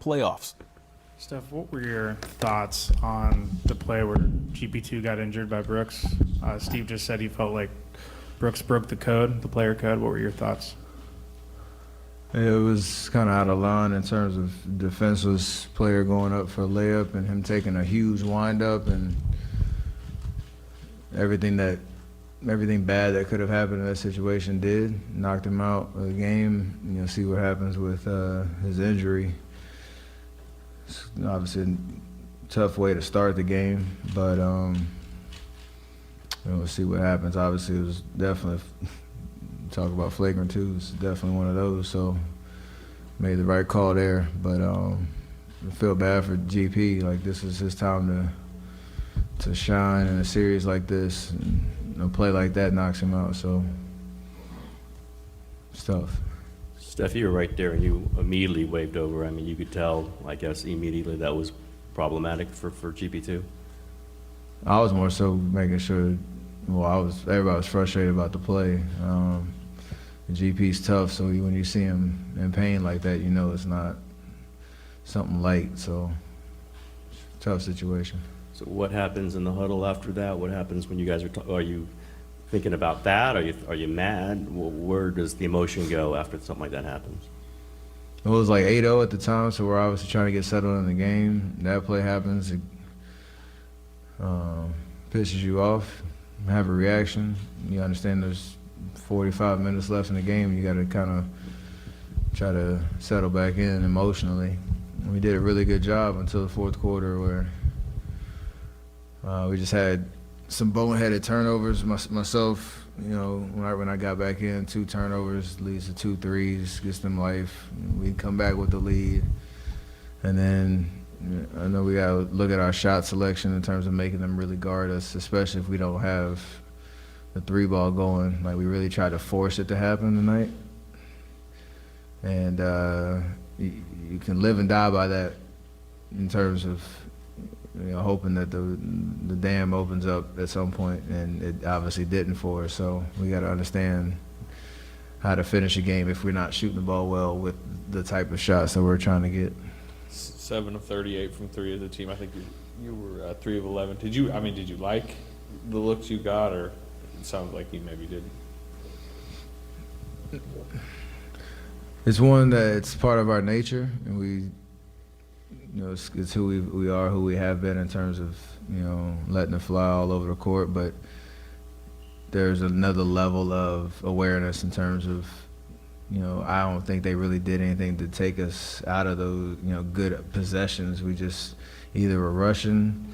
playoffs. Steph, what were your thoughts on the play where GP2 got injured by Brooks? Steve just said he felt like Brooks broke the code, the player code. What were your thoughts? It was kind of out of line in terms of defenseless player going up for a layup and him taking a huge windup and everything bad that could have happened in that situation did. Knocked him out of the game. You know, see what happens with his injury. It's obviously a tough way to start the game, but we'll see what happens. Obviously, it was definitely, talk about flagrant too, it's definitely one of those, so made the right call there. But I feel bad for GP. Like, this is his time to shine in a series like this. And a play like that knocks him out, so it's tough. Steph, you were right there, and you immediately waved over. I mean, you could tell, I guess, immediately that was problematic for GP2. I was more so making sure. Well, everybody was frustrated about the play. GP's tough, so when you see him in pain like that, you know it's not something light. So, tough situation. So, what happens in the huddle after that? What happens when you guys are you thinking about that? Are you mad? Where does the emotion go after something like that happens? It was like 8-0 at the time, so we're obviously trying to get settled in the game. That play happens, it pisses you off, have a reaction. You understand there's 45 minutes left in the game. You got to kind of try to settle back in emotionally. And we did a really good job until the fourth quarter, where we just had some boneheaded turnovers. Myself, you know, when I got back in, 2 turnovers leads to 2 threes, gets them life. We come back with the lead, and then I know we got to look at our shot selection in terms of making them really guard us, especially if we don't have the 3-ball going. Like, we really tried to force it to happen tonight, and you can live and die by that in terms of, you know, hoping that the dam opens up at some point, and it obviously didn't for us. So we got to understand how to finish a game if we're not shooting the ball well with the type of shots that we're trying to get. 7 of 38 from 3 as a team. I think you were 3 of 11. Did you like the looks you got, or it sounds like you maybe didn't? It's one that it's part of our nature, and we. You know, it's who we are, who we have been in terms of, you know, letting it fly all over the court. But there's another level of awareness in terms of, you know, I don't think they really did anything to take us out of those, you know, good possessions. We just either were rushing,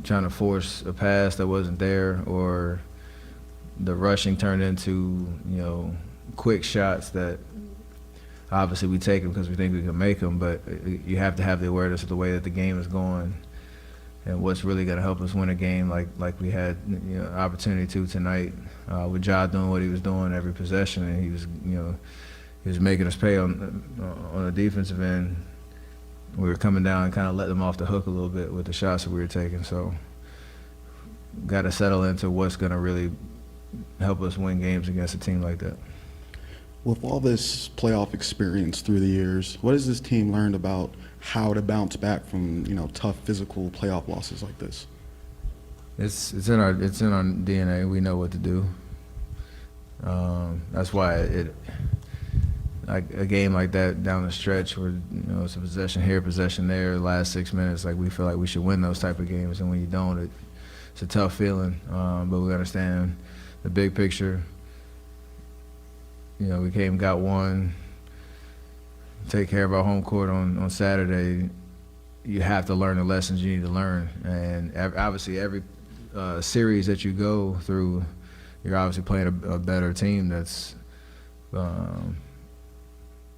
trying to force a pass that wasn't there, or the rushing turned into, you know, quick shots that obviously we take them because we think we can make them, but you have to have the awareness of the way that the game is going and what's really going to help us win a game like we had, you know, opportunity to tonight, with Ja doing what he was doing every possession, and he was, you know, he was making us pay on the defensive end. We were coming down and kind of let them off the hook a little bit with the shots that we were taking. So got to settle into what's going to really help us win games against a team like that. With all this playoff experience through the years, what has this team learned about how to bounce back from, you know, tough physical playoff losses like this? It's in our DNA. We know what to do. That's why like a game like that down the stretch where, you know, it's a possession here, possession there, the last 6 minutes, like, we feel like we should win those type of games, and when you don't, it's a tough feeling. But we understand the big picture. You know, we came, got one, take care of our home court on Saturday. You have to learn the lessons you need to learn. And obviously every series that you go through, you're obviously playing a better team that's, you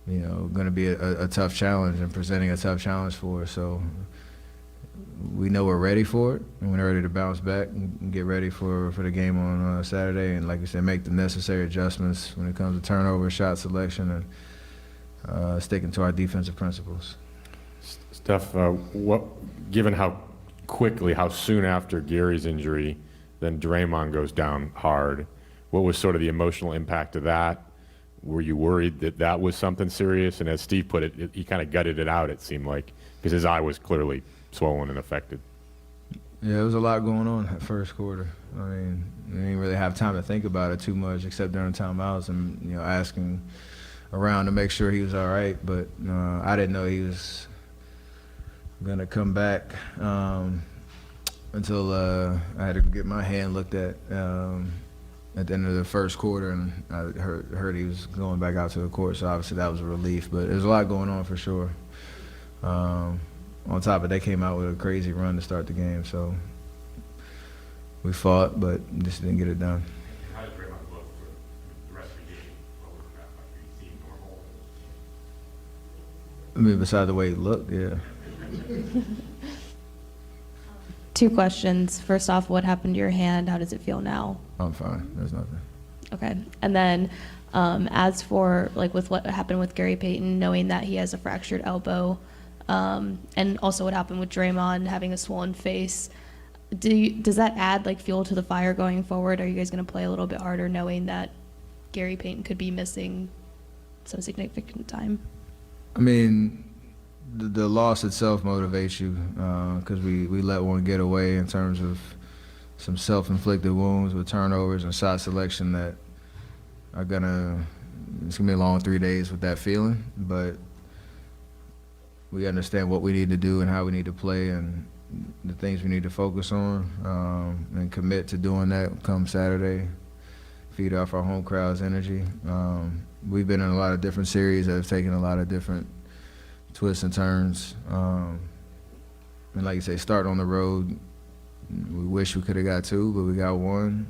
know, going to be a tough challenge and presenting a tough challenge for us. So we know we're ready for it, and we're ready to bounce back and get ready for the game on Saturday. And like you said, make the necessary adjustments when it comes to turnover, shot selection, and sticking to our defensive principles. Steph, given how soon after Gary's injury, then Draymond goes down hard, what was sort of the emotional impact of that? were you worried that that was something serious? And as Steve put it, he kind of gutted it out, it seemed like, because his eye was clearly swollen and affected. Yeah, there was a lot going on that first quarter. I mean, we didn't really have time to think about it too much, except during timeouts and, you know, asking around to make sure he was all right. But I didn't know he was gonna come back until I had to get my hand looked at the end of the first quarter, and I heard he was going back out to the court. So obviously that was a relief. But there's a lot going on for sure. On top of it, they came out with a crazy run to start the game. So we fought, but just didn't get it done. How did Draymond look for the rest of the game? What was that like? Did he seem normal? I mean, besides the way he looked, yeah. 2 questions. First off, what happened to your hand? How does it feel now? I'm fine. There's nothing. Okay. And then as for like with what happened with Gary Payton, knowing that he has a fractured elbow, and also what happened with Draymond having a swollen face, does that add like fuel to the fire going forward? Are you guys going to play a little bit harder knowing that Gary Payton could be missing some significant time? I mean, the loss itself motivates you because we let one get away in terms of some self-inflicted wounds with turnovers and shot selection that are it's gonna be a long 3 days with that feeling, but we understand what we need to do and how we need to play and the things we need to focus on and commit to doing that come Saturday, feed off our home crowd's energy. We've been in a lot of different series that have taken a lot of different twists and turns. And like you say, start on the road. We wish we could have got 2, but we got 1.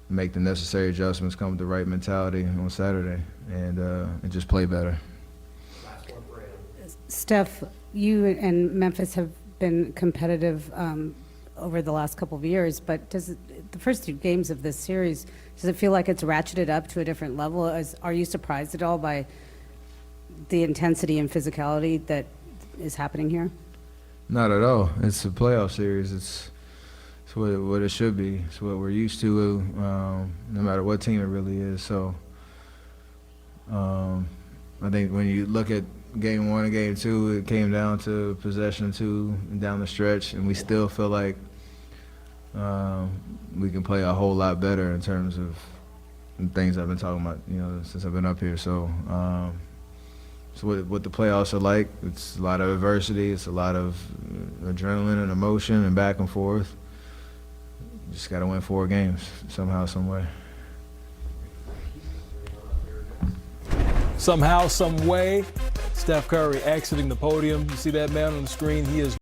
Make the necessary adjustments, come with the right mentality on Saturday, and just play better. Steph, you and Memphis have been competitive over the last couple of years, but the first 2 games of this series, does it feel like it's ratcheted up to a different level? Are you surprised at all by the intensity and physicality that is happening here? Not at all. It's a playoff series. It's what it should be. It's what we're used to, no matter what team it really is. So I think when you look at Game 1 and Game 2, it came down to possession 2 and down the stretch, and we still feel like we can play a whole lot better in terms of the things I've been talking about, you know, since I've been up here. So what the playoffs are like, it's a lot of adversity, it's a lot of adrenaline and emotion and back and forth. Just got to win 4 games somehow, some way. Somehow, some way, Steph Curry exiting the podium. You see that man on the screen? He is